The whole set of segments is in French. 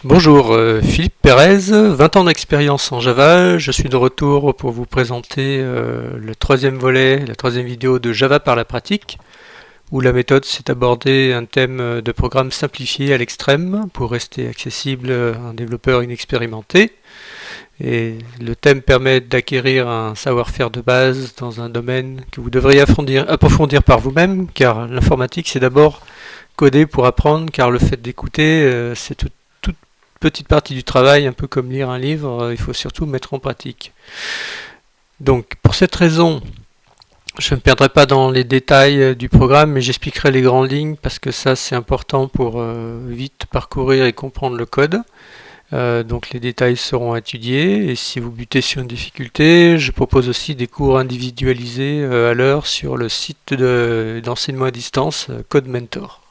Bonjour, Philippe Pérez, 20 ans d'expérience en Java. Je suis de retour pour vous présenter le troisième volet, la troisième vidéo de Java par la pratique, où la méthode c'est d'aborder un thème de programme simplifié à l'extrême pour rester accessible à un développeur inexpérimenté. Et le thème permet d'acquérir un savoir-faire de base dans un domaine que vous devriez approfondir par vous-même, car l'informatique c'est d'abord coder pour apprendre, car le fait d'écouter c'est toute petite partie du travail, un peu comme lire un livre, il faut surtout mettre en pratique. Donc pour cette raison, je ne me perdrai pas dans les détails du programme, mais j'expliquerai les grandes lignes parce que ça c'est important pour vite parcourir et comprendre le code. Donc les détails seront étudiés et si vous butez sur une difficulté, je propose aussi des cours individualisés à l'heure sur le site d'enseignement à distance Code Mentor.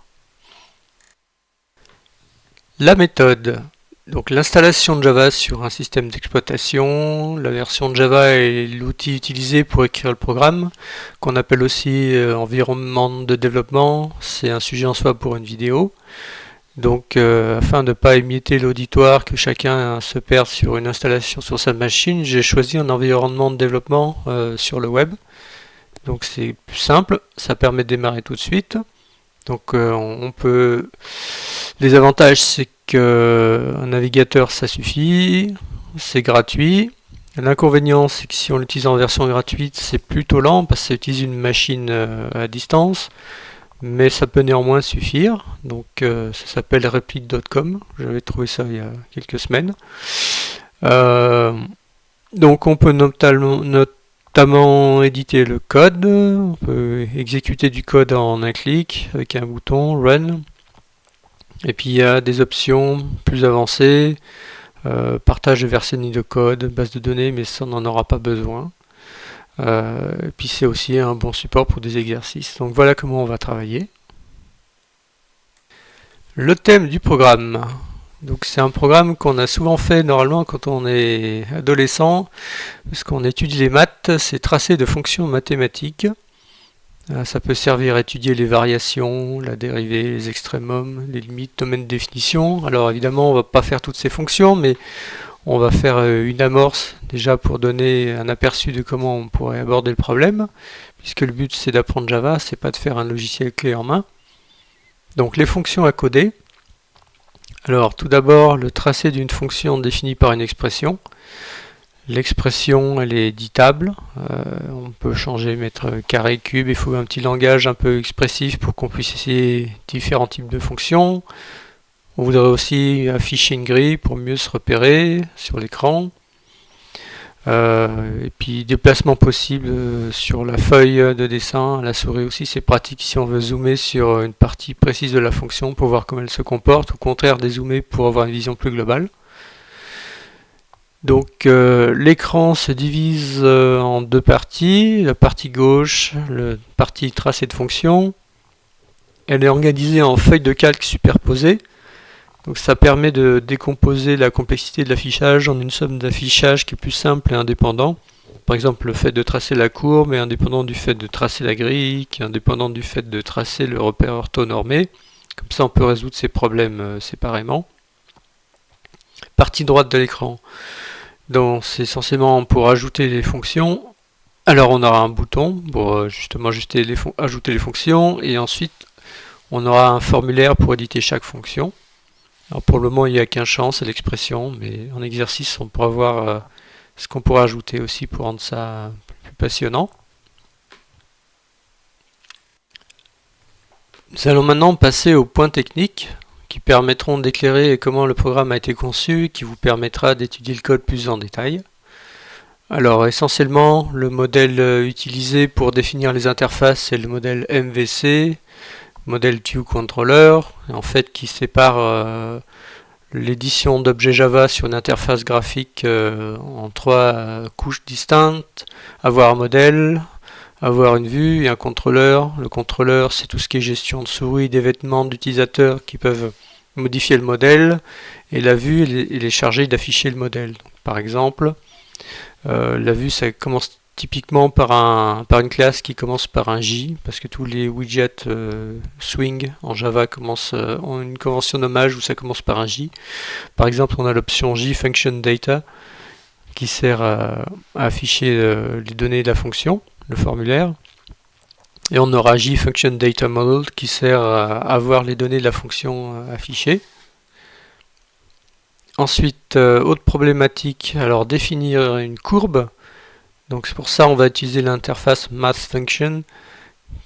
La méthode. Donc l'installation de Java sur un système d'exploitation, la version de Java est l'outil utilisé pour écrire le programme, qu'on appelle aussi environnement de développement, c'est un sujet en soi pour une vidéo. Donc afin de ne pas émietter l'auditoire, que chacun se perde sur une installation sur sa machine, j'ai choisi un environnement de développement sur le web. Donc c'est plus simple, ça permet de démarrer tout de suite. Donc on peut... Les avantages c'est qu'un navigateur ça suffit, c'est gratuit. L'inconvénient c'est que si on l'utilise en version gratuite c'est plutôt lent parce que ça utilise une machine à distance, mais ça peut néanmoins suffire. Donc ça s'appelle replite.com, j'avais trouvé ça il y a quelques semaines. Donc on peut notamment éditer le code, on peut exécuter du code en un clic avec un bouton Run. Et puis il y a des options plus avancées, partage de versionning de code, base de données, mais ça on n'en aura pas besoin. Et puis c'est aussi un bon support pour des exercices. Donc voilà comment on va travailler. Le thème du programme. Donc c'est un programme qu'on a souvent fait normalement quand on est adolescent, parce qu'on étudie les maths, c'est tracer de fonctions mathématiques. Ça peut servir à étudier les variations, la dérivée, les extrémums, les limites, domaine de définition. Alors évidemment, on ne va pas faire toutes ces fonctions, mais on va faire une amorce déjà pour donner un aperçu de comment on pourrait aborder le problème, puisque le but c'est d'apprendre Java, c'est pas de faire un logiciel clé en main. Donc les fonctions à coder. Alors tout d'abord, le tracé d'une fonction définie par une expression. L'expression elle est éditable, on peut changer, mettre carré, cube, il faut un petit langage un peu expressif pour qu'on puisse essayer différents types de fonctions. On voudrait aussi afficher une grille pour mieux se repérer sur l'écran. Et puis déplacement possible sur la feuille de dessin, la souris aussi c'est pratique si on veut zoomer sur une partie précise de la fonction pour voir comment elle se comporte, au contraire dézoomer pour avoir une vision plus globale. Donc l'écran se divise en deux parties. La partie gauche, la partie tracée de fonction, elle est organisée en feuilles de calque superposées. Donc ça permet de décomposer la complexité de l'affichage en une somme d'affichage qui est plus simple et indépendant. Par exemple, le fait de tracer la courbe est indépendant du fait de tracer la grille, qui est indépendant du fait de tracer le repère orthonormé. Comme ça, on peut résoudre ces problèmes séparément. Partie droite de l'écran. Donc c'est essentiellement pour ajouter les fonctions. Alors on aura un bouton pour justement ajouter les fonctions et ensuite on aura un formulaire pour éditer chaque fonction. Alors pour le moment il n'y a qu'un champ, c'est l'expression, mais en exercice on pourra voir ce qu'on pourra ajouter aussi pour rendre ça plus passionnant. Nous allons maintenant passer aux points techniques qui permettront d'éclairer comment le programme a été conçu et qui vous permettra d'étudier le code plus en détail. Alors essentiellement, le modèle utilisé pour définir les interfaces, c'est le modèle MVC, modèle ViewController, en fait qui sépare l'édition d'objets Java sur une interface graphique en trois couches distinctes, avoir un modèle, avoir une vue et un contrôleur. Le contrôleur, c'est tout ce qui est gestion de souris, des vêtements d'utilisateurs qui peuvent modifier le modèle. Et la vue, elle est chargée d'afficher le modèle. Donc, par exemple, la vue, ça commence typiquement par une classe qui commence par un J, parce que tous les widgets Swing en Java ont une convention nommage où ça commence par un J. Par exemple, on a l'option JFunctionData qui sert à afficher les données de la fonction, le formulaire. Et on aura JFunctionDataModel qui sert à avoir les données de la fonction affichées. Ensuite, autre problématique, alors définir une courbe. Donc c'est pour ça on va utiliser l'interface MathFunction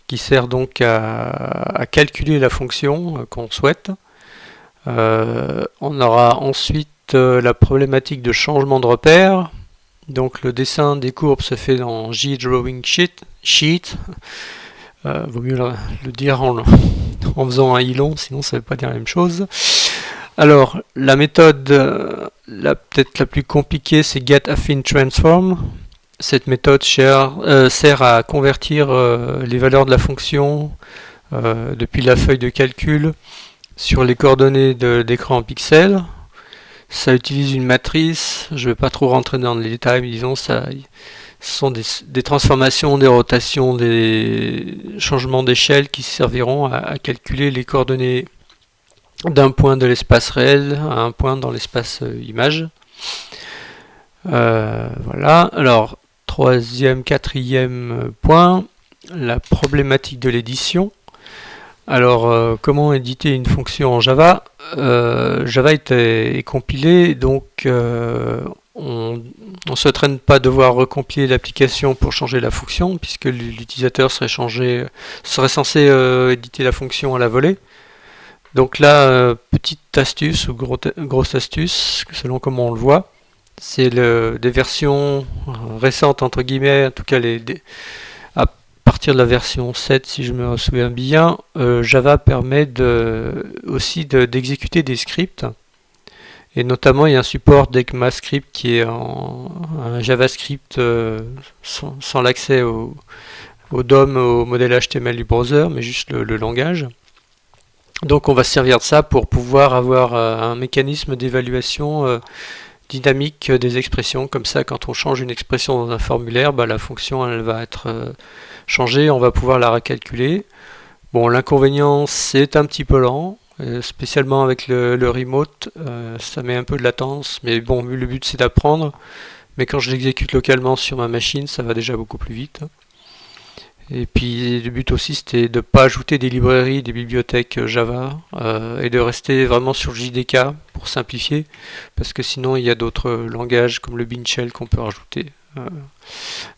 qui sert donc à calculer la fonction qu'on souhaite. On aura ensuite la problématique de changement de repère. Donc le dessin des courbes se fait dans JDrawingSheet. Vaut mieux le dire en faisant un i long, sinon ça ne veut pas dire la même chose. Alors la méthode peut-être la plus compliquée, c'est getAffine_transform. Cette méthode sert à convertir les valeurs de la fonction depuis la feuille de calcul sur les coordonnées d'écran en pixels. Ça utilise une matrice, je ne vais pas trop rentrer dans les détails, mais disons ce sont des transformations, des rotations, des changements d'échelle qui serviront à calculer les coordonnées d'un point de l'espace réel à un point dans l'espace image. Voilà, alors quatrième point, la problématique de l'édition. Alors, comment éditer une fonction en Java? Java est compilé, donc on ne souhaiterait ne pas devoir recompiler l'application pour changer la fonction, puisque l'utilisateur serait censé éditer la fonction à la volée. Donc là, petite astuce ou grosse astuce, selon comment on le voit, c'est des versions récentes, entre guillemets, en tout cas à partir de la version 7, si je me souviens bien, Java permet aussi d'exécuter des scripts. Et notamment, il y a un support d'ECMAScript qui est un JavaScript sans l'accès au DOM, au modèle HTML du browser, mais juste le langage. Donc on va se servir de ça pour pouvoir avoir un mécanisme d'évaluation dynamique des expressions. Comme ça, quand on change une expression dans un formulaire, la fonction elle va être changée, on va pouvoir la recalculer. Bon, l'inconvénient, c'est un petit peu lent, spécialement avec le remote, ça met un peu de latence, mais bon, le but c'est d'apprendre. Mais quand je l'exécute localement sur ma machine, ça va déjà beaucoup plus vite. Et puis le but aussi c'était de ne pas ajouter des librairies, des bibliothèques Java et de rester vraiment sur JDK pour simplifier, parce que sinon il y a d'autres langages comme le Bean Shell qu'on peut rajouter.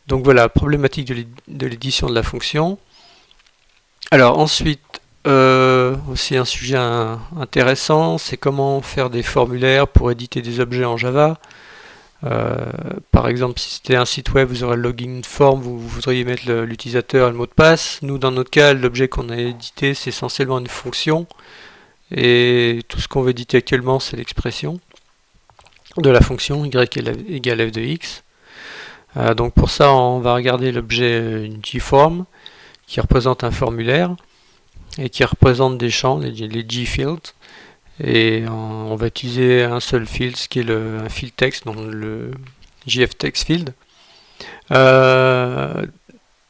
Donc voilà, problématique de l'édition de la fonction. Alors ensuite, aussi un sujet intéressant, c'est comment faire des formulaires pour éditer des objets en Java. Par exemple, si c'était un site web, vous aurez le login form, vous voudriez mettre l'utilisateur et le mot de passe. Nous, dans notre cas, l'objet qu'on a édité, c'est essentiellement une fonction. Et tout ce qu'on veut éditer actuellement, c'est l'expression de la fonction y égale f de x. Donc pour ça, on va regarder l'objet JForm, qui représente un formulaire, et qui représente des champs, les JFields. Et on va utiliser un seul field, ce qui est un field text, donc le JFTextField.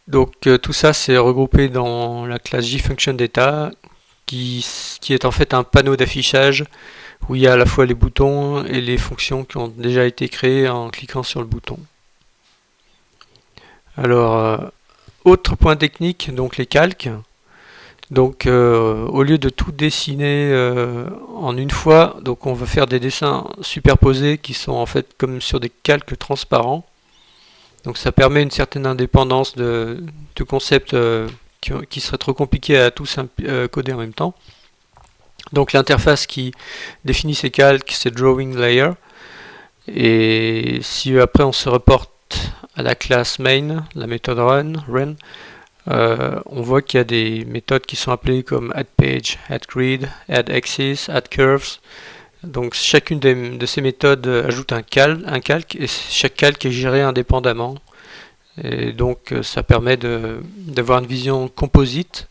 Donc tout ça c'est regroupé dans la classe JFunctionData, qui est en fait un panneau d'affichage où il y a à la fois les boutons et les fonctions qui ont déjà été créées en cliquant sur le bouton. Alors, autre point technique, donc les calques. Donc au lieu de tout dessiner en une fois, donc on va faire des dessins superposés qui sont en fait comme sur des calques transparents. Donc ça permet une certaine indépendance de concepts qui seraient trop compliqués à tous coder en même temps. Donc l'interface qui définit ces calques, c'est Drawing Layer. Et si après on se reporte à la classe main, la méthode run, on voit qu'il y a des méthodes qui sont appelées comme addPage, addGrid, addAxis, addCurves. Donc chacune de ces méthodes ajoute un calque et chaque calque est géré indépendamment. Et donc ça permet d'avoir une vision composite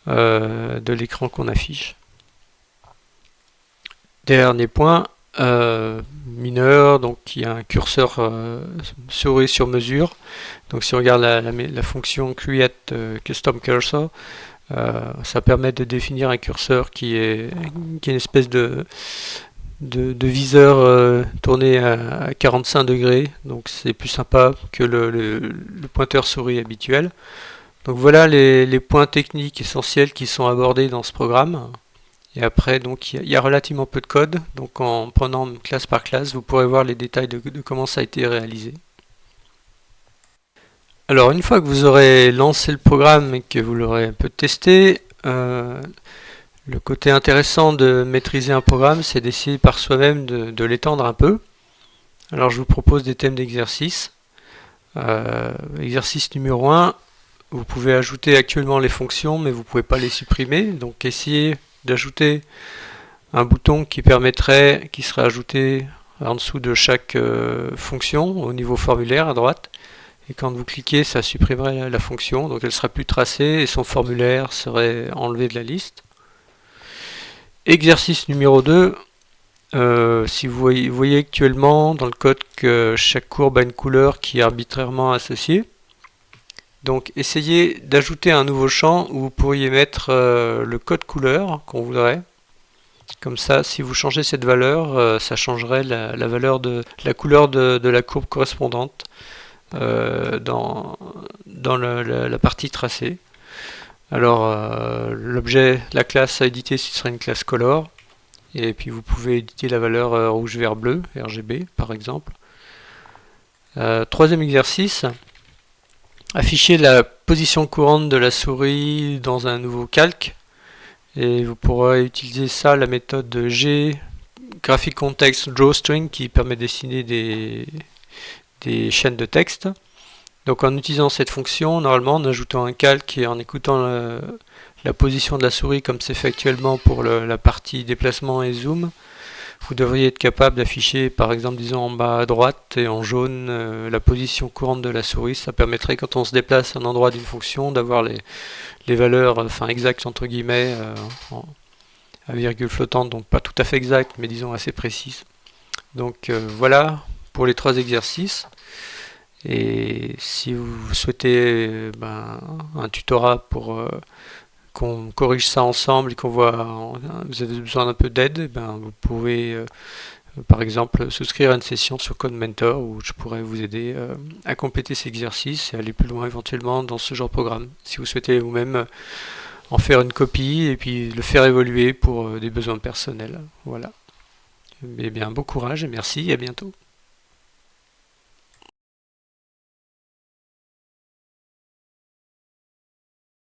de l'écran qu'on affiche. Dernier point, mineur, donc il y a un curseur souris sur mesure. Donc si on regarde la fonction create custom cursor, ça permet de définir un curseur qui est une espèce de viseur tourné à 45 degrés, donc c'est plus sympa que le pointeur souris habituel. Donc voilà les points techniques essentiels qui sont abordés dans ce programme. Et après, donc, il y a relativement peu de code, donc en prenant classe par classe, vous pourrez voir les détails de comment ça a été réalisé. Alors une fois que vous aurez lancé le programme et que vous l'aurez un peu testé, le côté intéressant de maîtriser un programme, c'est d'essayer par soi-même de l'étendre un peu. Alors je vous propose des thèmes d'exercice. Exercice numéro 1, vous pouvez ajouter actuellement les fonctions, mais vous ne pouvez pas les supprimer. Donc essayez d'ajouter un bouton qui serait ajouté en dessous de chaque fonction au niveau formulaire à droite. Et quand vous cliquez, ça supprimerait la fonction, donc elle ne sera plus tracée et son formulaire serait enlevé de la liste. Exercice numéro 2, si vous voyez actuellement dans le code que chaque courbe a une couleur qui est arbitrairement associée. Donc essayez d'ajouter un nouveau champ où vous pourriez mettre le code couleur qu'on voudrait. Comme ça, si vous changez cette valeur, ça changerait la valeur de la couleur de la courbe correspondante dans la partie tracée. Alors l'objet, la classe à éditer, ce serait une classe color. Et puis vous pouvez éditer la valeur rouge, vert, bleu, RGB par exemple. Troisième exercice. Afficher la position courante de la souris dans un nouveau calque. Et vous pourrez utiliser ça, la méthode de G, graphic context drawString, qui permet de dessiner des chaînes de texte. Donc en utilisant cette fonction, normalement en ajoutant un calque et en écoutant la position de la souris comme c'est fait actuellement pour la partie déplacement et zoom, vous devriez être capable d'afficher par exemple disons en bas à droite et en jaune la position courante de la souris. Ça permettrait quand on se déplace à un endroit d'une fonction d'avoir les valeurs exactes entre guillemets à virgule flottante, donc pas tout à fait exactes mais disons assez précises. Donc voilà pour les 3 exercices. Et si vous souhaitez un tutorat pour qu'on corrige ça ensemble et qu'on voit vous avez besoin d'un peu d'aide, vous pouvez par exemple souscrire à une session sur Code Mentor où je pourrais vous aider à compléter ces exercices et aller plus loin éventuellement dans ce genre de programme. Si vous souhaitez vous-même en faire une copie et puis le faire évoluer pour des besoins personnels. Voilà. Eh bien, bon courage et merci et à bientôt.